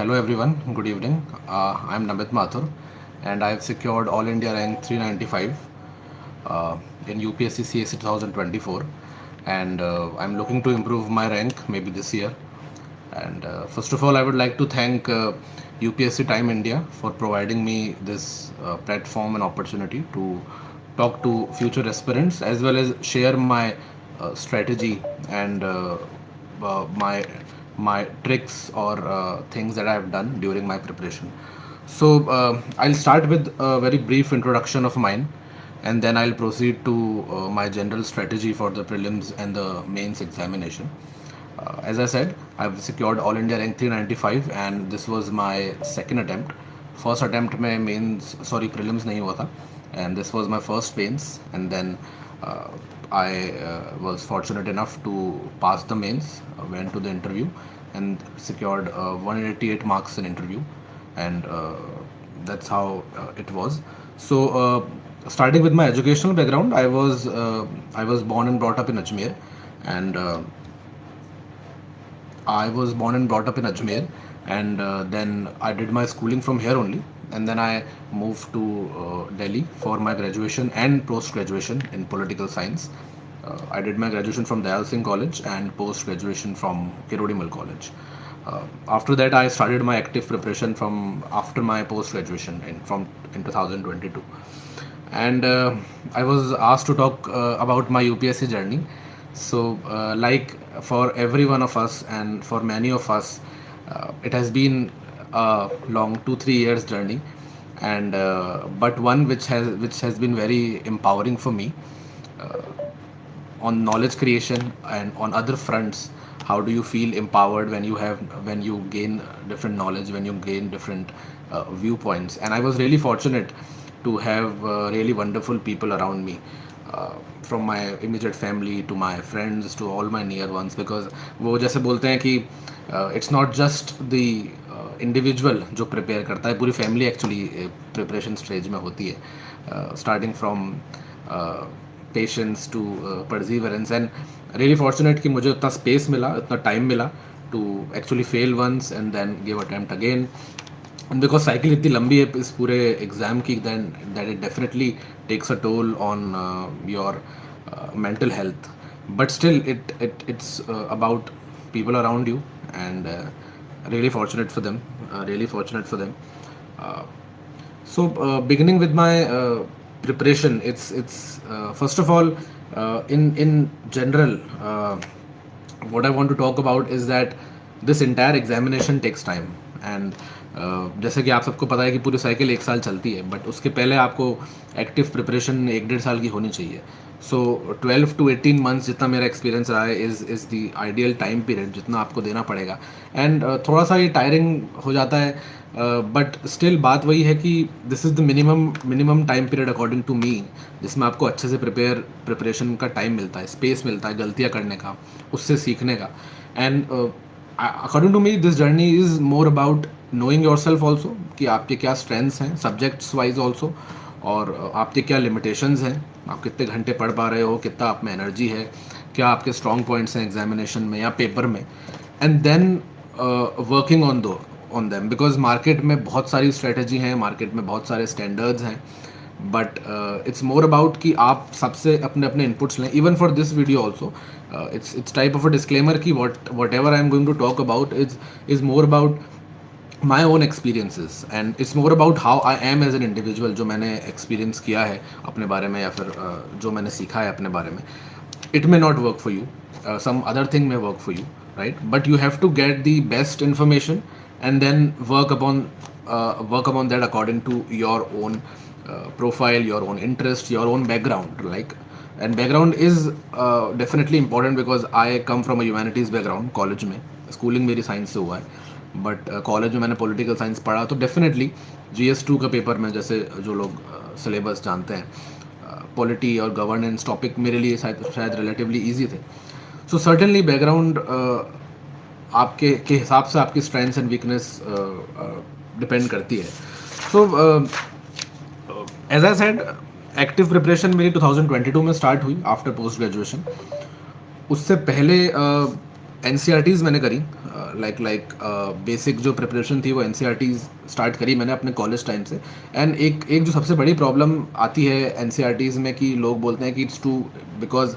Hello everyone, good evening. I'm Namit Mathur and I've secured All India rank 395 in UPSC CSE 2024 and I'm looking to improve my rank maybe this year. And first of all, I would like to thank UPSC Time India for providing me this platform and opportunity to talk to future aspirants as well as share my strategy and my tricks or things that I have done during my preparation. So I'll start with a very brief introduction of mine, and then I'll proceed to my general strategy for the prelims and the mains examination. As I said, I've secured All India rank 395 and this was my second attempt. First attempt में mains prelims नहीं हुआ था, and this was my first mains, and then uh, I was fortunate enough to pass the mains, went to the interview and secured 188 marks in interview, and that's how it was. So starting with my educational background, I was born and brought up in Ajmer, and I was born and brought up in Ajmer, and then I did my schooling from here only, and then I moved to Delhi for my graduation and post graduation in political science. I did my graduation from Dayal Singh College and post graduation from Kirodimal College. After that, I started my active preparation from after my post graduation in 2022, and I was asked to talk about my UPSC journey. So, like for every one of us and for many of us, it has been a long 2 3 years journey, and but one which has been very empowering for me on knowledge creation and on other fronts. How do you feel empowered when you gain different knowledge, when you gain different viewpoints? And I was really fortunate to have really wonderful people around me, from my immediate family to my friends to all my near ones, because वो जैसे बोलते हैं कि it's not just the individual जो prepare करता है, पूरी family actually preparation stage में होती है, starting from patience to perseverance, and really fortunate कि मुझे उतना space मिला, उतना time मिला to actually fail once and then give attempt again. And because cycle इतनी लंबी है इस पूरे एग्ज़ाम की, then that it definitely takes a toll on your mental health, but still it's about people around you, and really fortunate for them, really fortunate for them. uh, so beginning with my preparation, it's first of all, in general, what I want to talk about is that this entire examination takes time, and जैसे कि आप सबको पता है कि पूरी cycle 1 साल चलती है, बट उसके पहले आपको एक्टिव प्रिपरेशन 1 1.5 साल की होनी चाहिए. सो 12 to 18 months जितना मेरा एक्सपीरियंस रहा है is the ideal time period जितना आपको देना पड़ेगा. एंड थोड़ा सा ये टायरिंग हो जाता है, बट स्टिल बात वही है कि this is the minimum time period according to me, जिसमें आपको अच्छे से प्रिपरेशन का टाइम मिलता है, स्पेस मिलता है गलतियाँ करने का, उससे सीखने का. And according to me this journey is more about knowing yourself also, कि आपके क्या स्ट्रेंथ्स हैं सब्जेक्ट्स वाइज ऑल्सो, और आपके क्या लिमिटेशंस हैं, आप कितने घंटे पढ़ पा रहे हो, कितना आप में एनर्जी है, क्या आपके स्ट्रॉन्ग पॉइंट्स हैं एग्जामिनेशन में या पेपर में, and then working on them. Because market में बहुत सारी स्ट्रेटजी हैं, मार्केट में बहुत सारे स्टैंडर्ड्स हैं, बट इट्स मोर अबाउट कि आप सबसे अपने अपने इनपुट्स लें. Even for this video also it's type of a disclaimer कि whatever I am going to talk about is more about my own experiences, and it's more about how I am as an individual, जो मैंने experience किया है अपने बारे में, या फिर जो मैंने सीखा है अपने बारे में. It may not work for you, some other thing may work for you, right? But you have to get the best information and then work upon that according to your own profile, your own interest, your own background, like. And background is definitely important because I come from a humanities background. College में schooling मेरी science से हुआ है, but college में मैंने political science पढ़ा, तो definitely GS2 का पेपर में, जैसे जो लोग सिलेबस जानते हैं, पॉलिटी और गवर्नेंस टॉपिक मेरे लिए शायद रिलेटिवली ईजी थे. सो सर्टेनली बैकग्राउंड आपके के हिसाब से आपकी स्ट्रेंथ्स एंड वीकनेस डिपेंड करती है. So as I said, active preparation मेरी 2022 में स्टार्ट हुई आफ्टर पोस्ट ग्रेजुएशन. उससे पहले एनसीईआरटीज़ मैंने करी, लाइक बेसिक जो प्रिपरेशन थी वो एनसीईआरटीज़ स्टार्ट करी मैंने अपने कॉलेज टाइम से। एंड एक एक जो सबसे बड़ी प्रॉब्लम आती है एनसीईआरटीज़ में कि लोग बोलते हैं कि it's to, because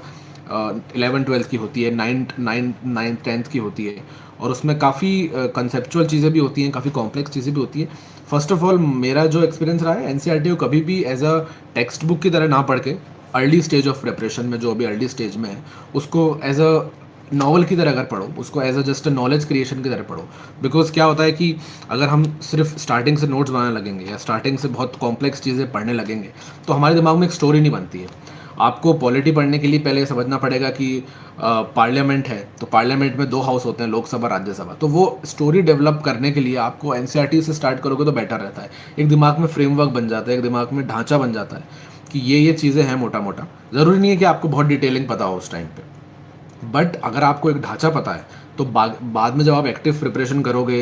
11th 12th की होती है, नाइन्थ टेंथ की होती है, और उसमें काफ़ी कंसेप्चुअल चीज़ें भी होती हैं, काफ़ी कॉम्प्लेक्स चीज़ें भी होती हैं। फर्स्ट ऑफ ऑल मेरा जो एक्सपीरियंस रहा है एनसीईआरटी को कभी भी एज अ टेक्स्ट बुक की तरह ना पढ़ के, अर्ली स्टेज ऑफ प्रिपरेशन में जो अभी अर्ली स्टेज में है उसको एज अ नॉवल की तरह अगर पढ़ो, उसको as a just a knowledge creation की तरह पढ़ो। बिकॉज क्या होता है कि अगर हम सिर्फ स्टार्टिंग से नोट्स बनाने लगेंगे या स्टार्टिंग से बहुत कॉम्प्लेक्स चीज़ें पढ़ने लगेंगे तो हमारे दिमाग में एक स्टोरी नहीं बनती है। आपको पॉलिटी पढ़ने के लिए पहले समझना पड़ेगा कि पार्लियामेंट है तो पार्लियामेंट में 2 हाउस होते हैं, लोकसभा राज्यसभा। तो वो स्टोरी डेवलप करने के लिए आपको एनसीईआरटी से स्टार्ट करोगे तो बेटर रहता है। एक दिमाग में फ्रेमवर्क बन जाता है, एक दिमाग में ढांचा बन जाता है कि ये चीज़ें हैं मोटा मोटा। ज़रूरी नहीं है कि आपको बहुत डिटेलिंग पता हो उस टाइम पे, बट अगर आपको एक ढांचा पता है तो बाद में जब आप एक्टिव प्रिपरेशन करोगे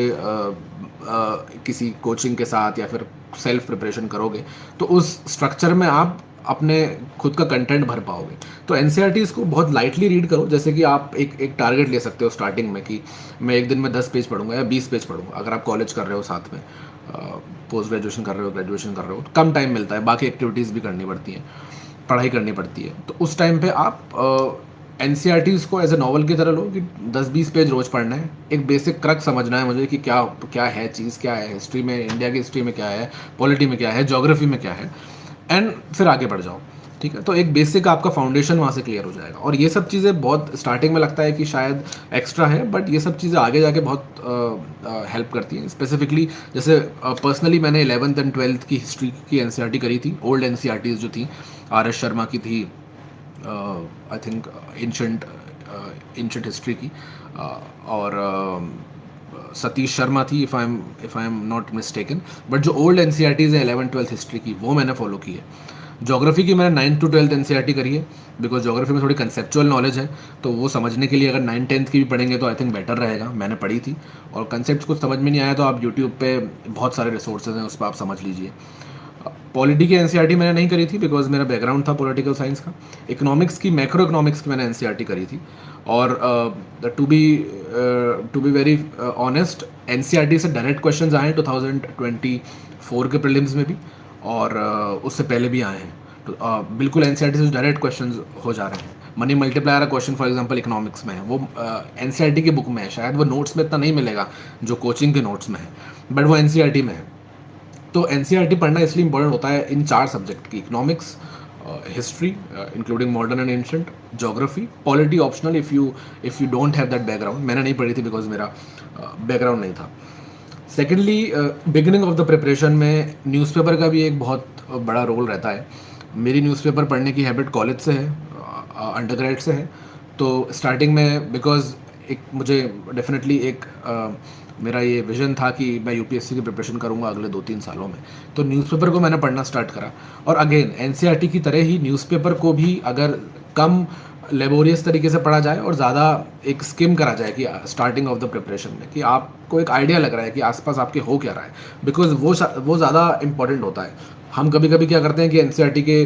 किसी कोचिंग के साथ या फिर सेल्फ प्रिपरेशन करोगे तो उस स्ट्रक्चर में आप अपने खुद का कंटेंट भर पाओगे। तो एनसीईआरटीज़ को बहुत लाइटली रीड करो, जैसे कि आप एक टारगेट ले सकते हो स्टार्टिंग में कि मैं एक दिन में 10 पेज पढ़ूंगा या 20 पेज पढ़ूंगा। अगर आप कॉलेज कर रहे हो, साथ में पोस्ट ग्रेजुएशन कर रहे हो, ग्रेजुएशन कर रहे हो, तो कम टाइम मिलता है, बाकी एक्टिविटीज़ भी करनी पड़ती हैं, पढ़ाई करनी पड़ती है। तो उस टाइम पे आप एनसीईआरटीज़ को एज ए नॉवल की तरह लो कि 10-20 पेज रोज पढ़ना है। एक बेसिक क्रक समझना है मुझे कि क्या क्या है चीज़, क्या है हिस्ट्री में, इंडिया की हिस्ट्री में क्या है, पॉलिटी में क्या है, ज्योग्राफी में क्या है, एंड फिर आगे बढ़ जाओ। ठीक है, तो एक बेसिक आपका फाउंडेशन वहाँ से क्लियर हो जाएगा। और ये सब चीज़ें बहुत स्टार्टिंग में लगता है कि शायद एक्स्ट्रा है, बट ये सब चीज़ें आगे जाके बहुत हेल्प करती हैं। स्पेसिफिकली जैसे पर्सनली मैंने 11th एंड 12th की हिस्ट्री की एनसीईआरटी करी थी। ओल्ड एनसीईआरटीज़ जो थी, आर एस शर्मा की थी, आई थिंक एंशंट हिस्ट्री की, और सतीश शर्मा थी, if I am not mistaken. But जो ओल्ड एनसीईआरटीज़ है 11th 12th हिस्ट्री की, वो मैंने फॉलो की है। ज्योग्राफी की मैंने 9th to 12th एनसीईआरटी करी है, बिकॉज ज्योग्राफी में थोड़ी कंसेप्चुअल नॉलेज है, तो वो समझने के लिए अगर 9th 10th की भी पढ़ेंगे तो आई थिंक बेटर रहेगा। मैंने पढ़ी थी, और कंसेप्ट कुछ समझ में नहीं आया तो आप यूट्यूब पे बहुत सारे रिसोर्सेज हैं, उस पर आप समझ लीजिए। पॉलिटी की एनसीईआरटी मैंने नहीं करी थी बिकॉज मेरा बैकग्राउंड था पॉलिटिकल साइंस का। इकोनॉमिक्स की, मैक्रो इकोनॉमिक्स की मैंने एनसीईआरटी करी थी। और to be very honest, NCERT से डायरेक्ट क्वेश्चंस आए हैं 2024 के प्रीलिम्स में भी, और उससे पहले भी आए हैं। तो बिल्कुल एनसीईआरटी से डायरेक्ट क्वेश्चंस हो जा रहे हैं। मनी मल्टीप्लायर का क्वेश्चन फॉर एग्जांपल इकोनॉमिक्स में है, वो एनसीईआरटी की बुक में है। शायद वो नोट्स में इतना नहीं मिलेगा जो कोचिंग के नोट्स में है, बट वो एनसीईआरटी में है। तो एनसीईआरटी पढ़ना इसलिए इंपॉर्टेंट होता है इन 4 सब्जेक्ट की: economics, history including modern and ancient, geography, polity optional if you don't have that background. मैंने नहीं पढ़ी थी बिकॉज मेरा बैकग्राउंड नहीं था। Secondly, beginning of the preparation में न्यूज़पेपर का भी एक बहुत बड़ा रोल रहता है। मेरी न्यूज़पेपर पढ़ने की हैबिट कॉलेज से है, अंडरग्रेड से है। तो स्टार्टिंग में बिकॉज एक मुझे डेफिनेटली एक मेरा ये विजन था कि मैं यूपीएससी की प्रिपरेशन करूंगा अगले 2-3 सालों में, तो न्यूज़पेपर को मैंने पढ़ना स्टार्ट करा। और अगेन एनसीईआरटी की तरह ही न्यूज़पेपर को भी अगर कम लेबोरियस तरीके से पढ़ा जाए और ज़्यादा एक स्किम करा जाए कि स्टार्टिंग ऑफ द प्रिपरेशन में, कि आपको एक आइडिया लग रहा है कि आसपास आपके हो क्या रहा है, बिकॉज वो ज़्यादा इंपॉर्टेंट होता है। हम कभी कभी क्या करते हैं कि एनसीईआरटी के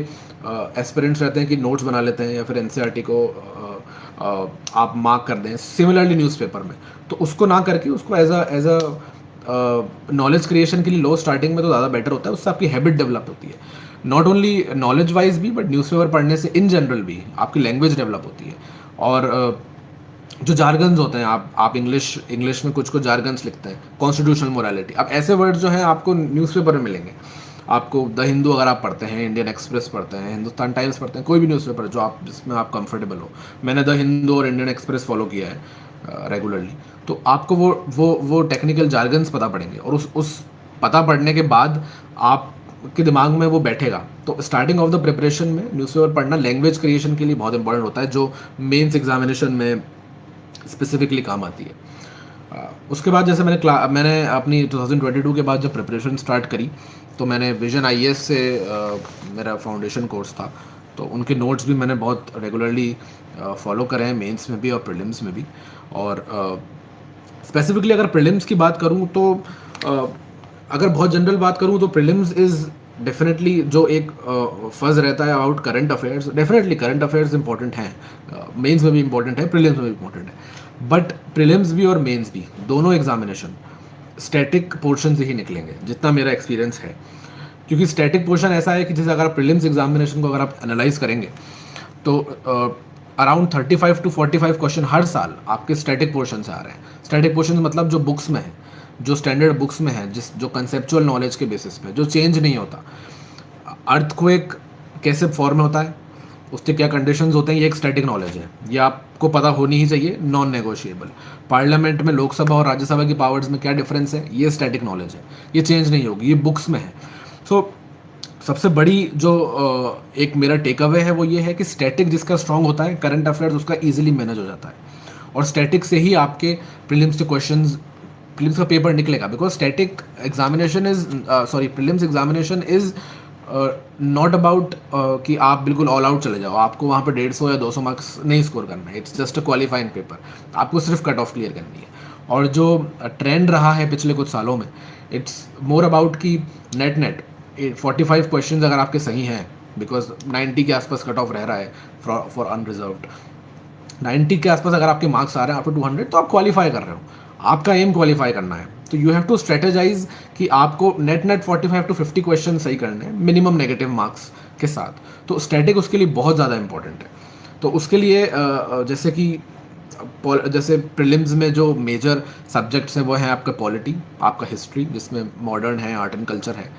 एस्पिरेंट्स रहते हैं कि नोट्स बना लेते हैं या फिर एनसीईआरटी को आप मार्क कर दें सिमिलरली न्यूज़पेपर में, तो उसको ना करके उसको एज अ नॉलेज क्रिएशन के लिए लो स्टार्टिंग में, तो ज़्यादा बेटर होता है। उससे आपकी हैबिट डेवलप होती है, नॉट ओनली नॉलेज वाइज भी, बट न्यूज़पेपर पढ़ने से इन जनरल भी आपकी लैंग्वेज डेवलप होती है। और जो जार्गन्स होते हैं, आप इंग्लिश में कुछ जार्गन्स लिखते हैं, कॉन्स्टिट्यूशनल मोरालिटी, अब ऐसे वर्ड जो हैं आपको न्यूज़पेपर में मिलेंगे। आपको द हिंदू अगर आप पढ़ते हैं, इंडियन एक्सप्रेस पढ़ते हैं, हिंदुस्तान टाइम्स पढ़ते हैं, कोई भी न्यूज़पेपर जो आप जिसमें आप कंफर्टेबल हो, मैंने द हिंदू और इंडियन एक्सप्रेस फॉलो किया है रेगुलरली, तो आपको वो टेक्निकल जार्गन्स पता पड़ेंगे, और उस पता पढ़ने के बाद आपके दिमाग में वो बैठेगा। तो स्टार्टिंग ऑफ द प्रिपरेशन में न्यूज़पेपर पढ़ना लैंग्वेज क्रिएशन के लिए बहुत इंपॉर्टेंट होता है, जो मेंस एग्जामिनेशन में स्पेसिफिकली काम आती है। उसके बाद जैसे मैंने अपनी 2022 के बाद जब प्रिपरेशन स्टार्ट करी, तो मैंने विजन आईएएस से मेरा फाउंडेशन कोर्स था, तो उनके नोट्स भी मैंने बहुत रेगुलरली फॉलो करे हैं, मेंस में भी और प्रीलिम्स में भी। और स्पेसिफिकली अगर प्रीलिम्स की बात करूं तो अगर बहुत जनरल बात करूं तो प्रीलिम्स इज़ डेफिनेटली जो एक फज रहता है about current affairs, definitely current affairs important हैं, मेंस में भी इंपॉर्टेंट है, प्रीलिम्स में भी इंपॉर्टेंट है, बट प्रीलिम्स भी और मेंस भी दोनों एग्जामिनेशन स्टैटिक पोर्शन से ही निकलेंगे, जितना मेरा एक्सपीरियंस है। क्योंकि स्टैटिक पोर्शन ऐसा है कि जैसे अगर आप प्रीलिम्स एग्जामिनेशन को अगर आप एनालाइज करेंगे तो अराउंड 35 to 45 क्वेश्चन हर साल आपके स्टैटिक पोर्शन से आ रहे हैं। स्टैटिक पोर्शन मतलब जो बुक्स में है, जो स्टैंडर्ड बुक्स में है, जिस जो कंसेप्चुअल नॉलेज के बेसिस पे जो चेंज नहीं होता। अर्थक्वेक कैसे फॉर्म में होता है, उसके क्या कंडीशंस होते हैं, ये एक स्टैटिक नॉलेज है, ये आपको पता होनी ही चाहिए, नॉन नेगोशिएबल। पार्लियामेंट में लोकसभा और राज्यसभा की पावर्स में क्या डिफरेंस है, ये स्टैटिक नॉलेज है, ये चेंज नहीं होगी, ये बुक्स में है। सो सबसे बड़ी जो एक मेरा टेक अवे है वो ये है कि स्टैटिक जिसका स्ट्रांग होता है, करंट अफेयर्स उसका इजीली मैनेज हो जाता है, और स्टैटिक से ही आपके प्रीलिम्स के क्वेश्चंस, प्रीलिम्स का पेपर निकलेगा। Because static examination is sorry prelims examination is not about कि आप बिल्कुल ऑल आउट चले जाओ, आपको वहाँ पर 150 या 200 मार्क्स नहीं स्कोर करना है। It's just a qualifying paper, आपको सिर्फ कट ऑफ क्लियर करनी है। और जो ट्रेंड रहा है पिछले कुछ सालों में, इट्स मोर अबाउट कि नेट 45 क्वेश्चन अगर आपके सही हैं, बिकॉज 90 के आसपास कट ऑफ रह रहा है फॉर अनरिजर्व्ड, 90 के आसपास अगर आपके मार्क्स आ रहे हैं आफ्टर 200, तो आप क्वालिफाई कर रहे हो, आपका एम क्वालिफाई करना है। तो यू हैव टू स्ट्रेटेजाइज कि आपको नेट 45 to 50 क्वेश्चन सही करने हैं मिनिमम नेगेटिव मार्क्स के साथ। तो स्टैटिक उसके लिए बहुत ज़्यादा इंपॉर्टेंट है। तो उसके लिए जैसे कि जैसे प्रीलिम्स में जो मेजर सब्जेक्ट्स हैं वो हैं आपका पॉलिटी, आपका हिस्ट्री जिसमें मॉडर्न है, आर्ट एंड कल्चर है,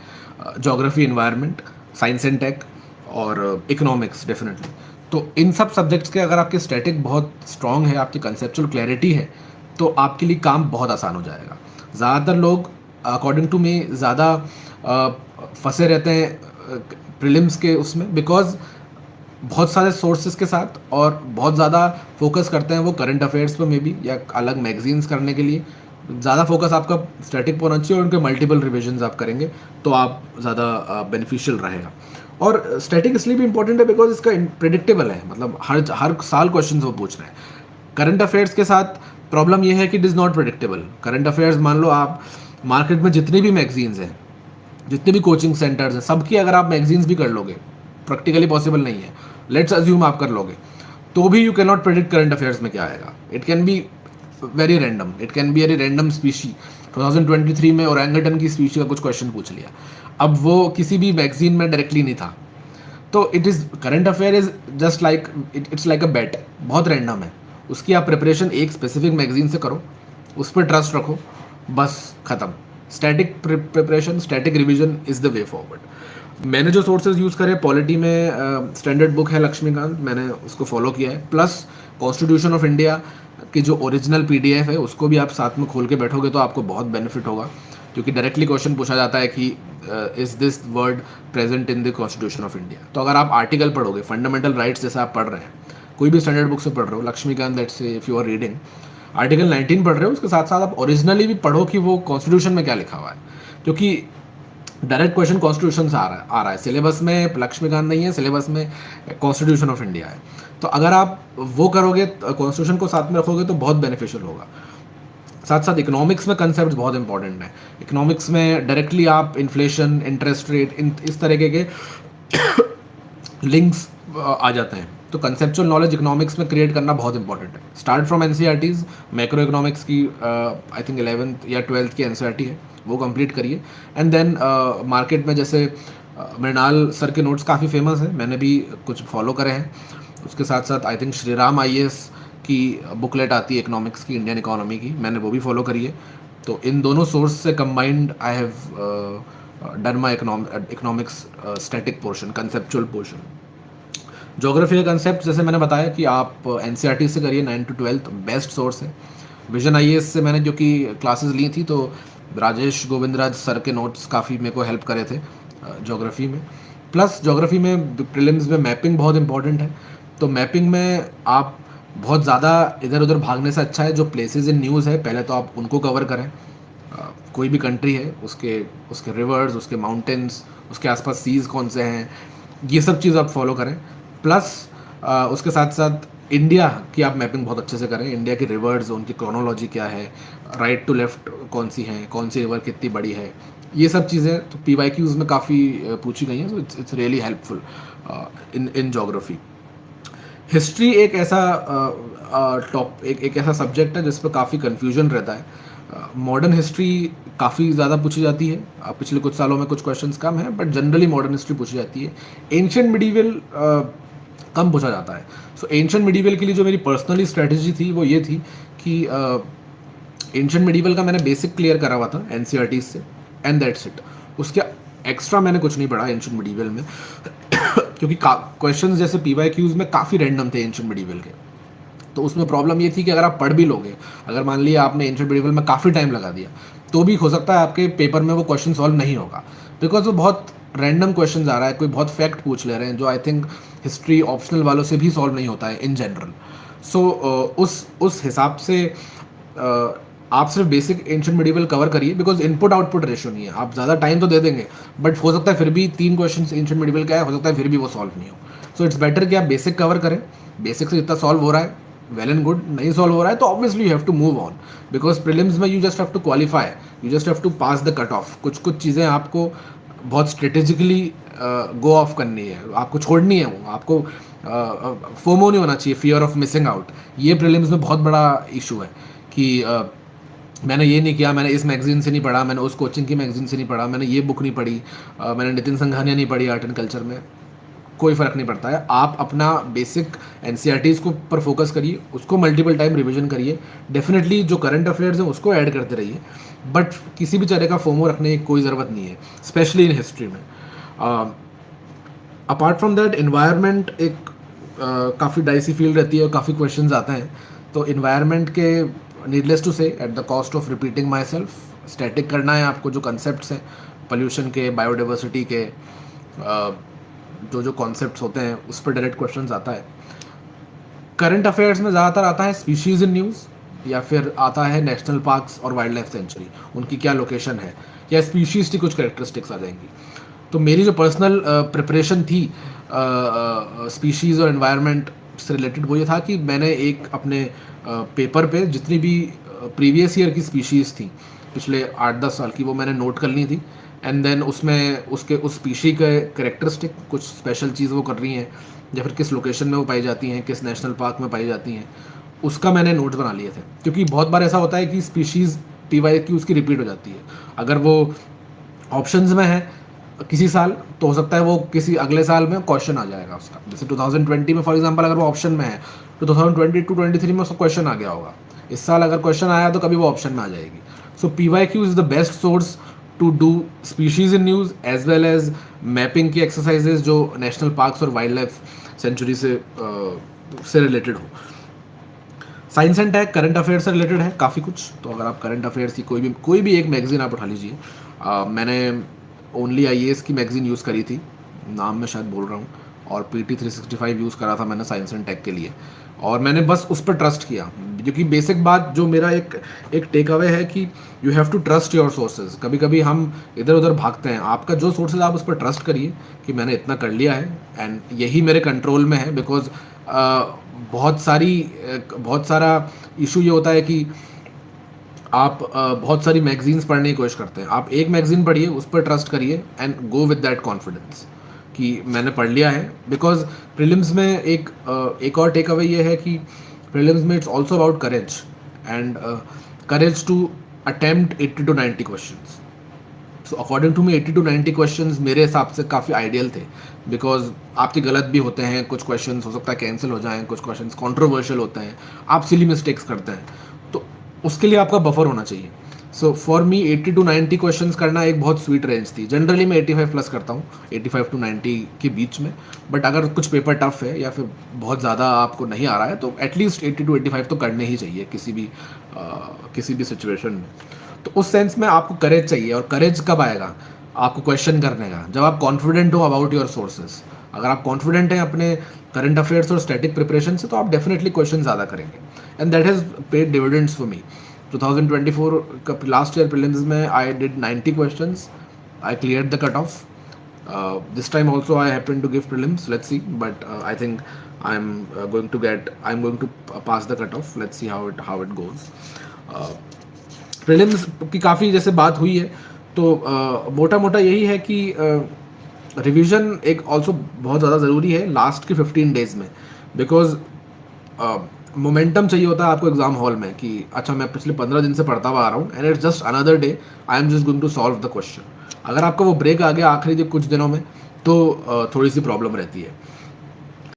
geography, environment, science and tech, और इकोनॉमिक्स डेफिनेटली। तो इन सब सब्जेक्ट्स के अगर आपके स्टैटिक बहुत स्ट्रांग है, आपकी कंसेप्चुअल क्लैरिटी है, तो आपके लिए काम बहुत आसान हो जाएगा। ज़्यादातर लोग अकॉर्डिंग टू मी ज़्यादा फंसे रहते हैं प्रीलिम्स के उसमें, बिकॉज बहुत सारे सोर्सेज के साथ और बहुत ज़्यादा फोकस करते हैं वो करंट अफेयर्स पर में भी, या अलग मैगजीन्स करने के लिए ज़्यादा फोकस आपका स्टैटिक पर होना चाहिए, और उनके मल्टीपल रिविजन्स आप करेंगे तो आप ज़्यादा बेनिफिशियल रहेगा। और स्टैटिक इसलिए भी इंपॉर्टेंट है बिकॉज इसका प्रिडिक्टेबल है, मतलब हर साल क्वेश्चन वो पूछ रहे हैं। करंट अफेयर्स के साथ प्रॉब्लम यह है कि it is not predictable. Current affairs मान लो आप मार्केट में जितनी भी मैगजीन्स हैं, जितने भी कोचिंग सेंटर्स हैं, सबकी अगर आप मैगजीन्स भी कर लोगे, प्रैक्टिकली पॉसिबल नहीं है, लेट्स अज्यूम आप कर लोगे, तो भी you can not predict current affairs में क्या आएगा। It can be very random, it can be very random species. 2023 में ओरंगटन की स्पीशी का कुछ क्वेश्चन पूछ लिया, अब वो किसी भी मैगजीन में डायरेक्टली नहीं था। तो it is current affair is just like it's like a bet, बहुत रैंडम है। उसकी आप प्रिपरेशन एक स्पेसिफिक मैगजीन से करो, उस पर ट्रस्ट रखो, बस ख़त्म। Static preparation, static revision is the way forward. मैंने जो सोर्सेज यूज़ करे, पॉलिटी में स्टैंडर्ड बुक है लक्ष्मीकांत, मैंने उसको फॉलो किया है, प्लस कॉन्स्टिट्यूशन ऑफ इंडिया की जो ओरिजिनल PDF है उसको भी आप साथ में खोल के बैठोगे तो आपको बहुत बेनिफिट होगा, क्योंकि डायरेक्टली क्वेश्चन पूछा जाता है कि is this word present in the constitution of India. तो अगर आप आर्टिकल पढ़ोगे, फंडामेंटल राइट्स जैसे आप पढ़ रहे हैं, कोई भी स्टैंडर्ड बुक से पढ़ रहे हो, Laxmikanth let's say if you are reading article 19 पढ़ रहे हो, उसके साथ साथ आप ओरिजिनली भी पढ़ो कि वो कॉन्स्टिट्यूशन में क्या लिखा हुआ है, क्योंकि डायरेक्ट क्वेश्चन कॉन्स्टिट्यूशन से आ रहा है सिलेबस में, लक्ष्मीकांत नहीं है सिलेबस में, कॉन्स्टिट्यूशन ऑफ इंडिया है। तो अगर आप वो करोगे, कॉन्स्टिट्यूशन को साथ में रखोगे तो बहुत बेनिफिशियल होगा। साथ साथ इकोनॉमिक्स में कंसेप्ट बहुत इंपॉर्टेंट है। इकोनॉमिक्स में डायरेक्टली आप इन्फ्लेशन, इंटरेस्ट रेट, इस तरीके के लिंक्स आ जाते हैं। तो कंसेप्चुअल नॉलेज इकोनॉमिक्स में क्रिएट करना बहुत इंपॉर्टेंट है। Start from NCERTs, macro economics की आई थिंक 11th या 12th की NCERT है, वो कंप्लीट करिए। एंड देन मार्केट में जैसे मृणाल सर के नोट्स काफ़ी फेमस है, मैंने भी कुछ फॉलो करे हैं। उसके साथ साथ आई थिंक श्रीराम IAS की बुकलेट आती है इकोनॉमिक्स की, इंडियन इकोनॉमी की, मैंने वो भी फॉलो करी है। तो इन दोनों सोर्स से combined I have done my economics static portion, conceptual portion. Geography का कंसेप्ट जैसे मैंने बताया कि आप NCERT से करिए, 9 to 12th बेस्ट सोर्स है। विजन IAS से मैंने जो कि क्लासेस ली थी, तो राजेश गोविंदराज सर के नोट्स काफ़ी मेरे को हेल्प करे थे ज्योग्राफी में। प्लस ज्योग्राफी में प्रीलिम्स में मैपिंग बहुत इंपॉर्टेंट है, तो मैपिंग में आप बहुत ज़्यादा इधर उधर भागने से अच्छा है जो प्लेसेस इन न्यूज़ है पहले तो आप उनको कवर करें। कोई भी कंट्री है, उसके रिवर्स, उसके माउंटेन्स, उसके आसपास सीज़ कौन से हैं, ये सब चीज़ आप फॉलो करें। प्लस उसके साथ साथ इंडिया की आप मैपिंग बहुत अच्छे से करें। इंडिया की रिवर्स, उनकी क्रोनोलॉजी क्या है, राइट टू लेफ्ट कौन सी हैं, कौन सी रिवर कितनी बड़ी है, ये सब चीज़ें तो PYQs में काफ़ी पूछी गई हैं। So it's really helpful in geography. History एक ऐसा एक ऐसा सब्जेक्ट है जिस पर काफ़ी कन्फ्यूजन रहता है। मॉडर्न हिस्ट्री काफ़ी ज़्यादा पूछी जाती है, पिछले कुछ सालों में कुछ क्वेश्चंस कम हैं, बट जनरली मॉडर्न हिस्ट्री पूछी जाती है। एंशिएंट मिडीवल कम पूछा जाता है। सो एंशिएंट मिडीवल के लिए जो मेरी पर्सनली स्ट्रेटजी थी वो ये थी कि एंशिएंट मिडीवल का मैंने बेसिक क्लियर करा हुआ था एनसीईआरटी से, एंड दैट्स इट। उसके एक्स्ट्रा मैंने कुछ नहीं पढ़ा एंशिएंट मिडीवल में क्योंकि क्वेश्चंस जैसे पीवाईक्यूज में काफ़ी रैंडम थे एंशिएंट मिडीवल के। तो उसमें प्रॉब्लम ये थी कि अगर आप पढ़ भी लोगे, अगर मान लिया आपने एंशिएंट मिडीवल में काफ़ी टाइम लगा दिया, तो भी हो सकता है आपके पेपर में वो क्वेश्चन सॉल्व नहीं होगा, बिकॉज वो बहुत रैंडम क्वेश्चन आ रहा है, कोई बहुत फैक्ट पूछ ले रहे हैं जो आई थिंक हिस्ट्री ऑप्शनल वालों से भी सॉल्व नहीं होता है इन जनरल। सो उस हिसाब से आप सिर्फ बेसिक एंशिएंट मिडीवल कवर करिए, बिकॉज इनपुट आउटपुट रेशियो नहीं है। आप ज़्यादा टाइम तो दे देंगे, बट हो सकता है फिर भी 3 क्वेश्चन एंशिएंट मिडीवल का है, हो सकता है फिर भी वो सॉल्व नहीं हो। सो इट्स बेटर कि आप बेसिक कवर करें, बेसिक से जितना सॉल्व हो रहा है वेल एंड गुड, नहीं सॉल्व हो रहा है तो obviously you have to move on, because prelims में you just have to qualify, you just have to pass the cut off. कुछ चीज़ें आपको बहुत स्ट्रेटेजिकली गो ऑफ करनी है, आपको छोड़नी है, वो आपको फोमो नहीं होना चाहिए, फियर ऑफ मिसिंग आउट। ये प्रीलिम्स में बहुत बड़ा इशू है कि मैंने ये नहीं किया, मैंने इस मैगजीन से नहीं पढ़ा, मैंने उस कोचिंग की मैगजीन से नहीं पढ़ा, मैंने ये बुक नहीं पढ़ी, मैंने नितिन संघानिया नहीं पढ़ी आर्ट एंड कल्चर में। कोई फ़र्क नहीं पड़ता है, आप अपना बेसिक एनसीईआरटीज़ को पर फोकस करिए, उसको मल्टीपल टाइम रिवीजन करिए। डेफिनेटली जो करंट अफेयर्स हैं उसको ऐड करते रहिए, बट किसी भी तरह का फोमो रखने की कोई ज़रूरत नहीं है, स्पेशली इन हिस्ट्री में। अपार्ट फ्रॉम दैट इन्वायरमेंट एक काफ़ी डाइसी फील्ड रहती है और काफ़ी क्वेश्चंस आते हैं। तो इन्वायरमेंट के नीडलेस टू से at the cost of repeating my self, static करना है आपको। जो कंसेप्ट हैं पोल्यूशन के, बायोडाइवर्सिटी के, जो कॉन्सेप्ट्स होते हैं उस पर डायरेक्ट क्वेश्चंस आता है। करंट अफेयर्स में ज़्यादातर आता है स्पीशीज़ इन न्यूज़, या फिर आता है नेशनल पार्क्स और वाइल्ड लाइफ सेंचुरी, उनकी क्या लोकेशन है, या स्पीशीज़ की कुछ कैरेक्टरिस्टिक्स आ जाएंगी। तो मेरी जो पर्सनल प्रिपरेशन थी स्पीशीज़ और एनवायरनमेंट से रिलेटेड, वो ये था कि मैंने एक अपने पेपर पे जितनी भी प्रीवियस ईयर की स्पीशीज़ थी पिछले 8-10 साल की, वो मैंने नोट कर ली थी। एंड देन उसमें उस स्पीशी के कैरेक्टरिस्टिक कुछ स्पेशल चीज़ वो कर रही हैं, या फिर किस लोकेशन में वो पाई जाती हैं, किस नेशनल पार्क में पाई जाती हैं, उसका मैंने नोट्स बना लिए थे। क्योंकि बहुत बार ऐसा होता है कि स्पीशीज़ पीवाईक्यू उसकी रिपीट हो जाती है। अगर वो ऑप्शंस में है किसी साल, तो हो सकता है वो किसी अगले साल में क्वेश्चन आ जाएगा उसका। जैसे 2020 में फॉर एग्जांपल अगर वो ऑप्शन में है, तो 2022-23 में उसका क्वेश्चन आ गया होगा। इस साल अगर क्वेश्चन आया तो कभी वो ऑप्शन में आ जाएगी। So PYQ is the best source to do species in news as well as mapping की एक्सरसाइजेज जो नेशनल पार्क्स और वाइल्ड लाइफ सेंचुरी से रिलेटेड हो। Science and tech current affair से रिलेटेड है काफ़ी कुछ। तो अगर आप करंट अफेयर्स की कोई भी एक मैगजीन आप उठा लीजिए। मैंने ओनली आईएएस की मैगजीन यूज़ करी थी, नाम मैं शायद बोल रहा हूँ, और PT 365 यूज़ करा था मैंने साइंस एंड टेक के लिए, और मैंने बस उस पर ट्रस्ट किया। क्योंकि बेसिक बात जो मेरा एक टेक अवे है कि you have to trust your sources. कभी कभी हम इधर उधर भागते हैं, आपका जो सोर्सेज आप उस पर ट्रस्ट करिए कि मैंने इतना कर लिया है एंड यही मेरे कंट्रोल में है। बिकॉज बहुत सारा इशू ये होता है कि आप बहुत सारी मैगजीन्स पढ़ने की कोशिश करते हैं। आप एक मैगजीन पढ़िए, उस पर ट्रस्ट करिए and go with that confidence कि मैंने पढ़ लिया है। बिकॉज प्रीलिम्स में एक और टेक अवे ये है कि प्रीलिम्स में it's also about courage and courage to attempt 80 to 90 questions. So according to me 80 to 90 questions मेरे हिसाब से काफ़ी आइडियल थे। बिकॉज आपके गलत भी होते हैं, कुछ क्वेश्चंस हो सकता है कैंसिल हो जाएं, कुछ क्वेश्चंस कंट्रोवर्शियल होते हैं, आप सिली मिस्टेक्स करते हैं, तो उसके लिए आपका बफर होना चाहिए। So for me 80 to 90 questions करना एक बहुत स्वीट रेंज थी। जनरली मैं 85 प्लस करता हूँ, 85 to 90 के बीच में। बट अगर कुछ पेपर टफ है या फिर बहुत ज़्यादा आपको नहीं आ रहा है, तो एटलीस्ट 80 to 85 तो करने ही चाहिए किसी भी सिचुएशन में। तो उस सेंस में आपको करेज चाहिए। और करेज कब आएगा आपको क्वेश्चन करने का? जब आप कॉन्फिडेंट हो अबाउट योर सोर्सेज। अगर आप कॉन्फिडेंट हैं अपने करंट अफेयर्स और स्टैटिक प्रिपरेशन से, तो आप डेफिनेटली क्वेश्चन ज़्यादा करेंगे and that has paid dividends for me. 2024 का लास्ट ईयर प्रीलिम्स में I did 90 questions, I cleared the cut off. This time also I happen to give prelims, let's see, but I think I am going to pass the cut off. Let's see how it goes. Prelims की काफ़ी जैसे बात हुई है, तो मोटा मोटा यही है कि रिवीजन एक ऑल्सो बहुत ज़्यादा ज़रूरी है लास्ट के 15 डेज़ में। बिकॉज मोमेंटम चाहिए होता है आपको एग्जाम हॉल में कि अच्छा मैं पिछले 15 दिन से पढ़ता हुआ आ रहा हूँ and it's just another day, I am just going to solve the question. अगर आपका वो ब्रेक आ गया आखिरी कुछ दिनों में तो थोड़ी सी प्रॉब्लम रहती है।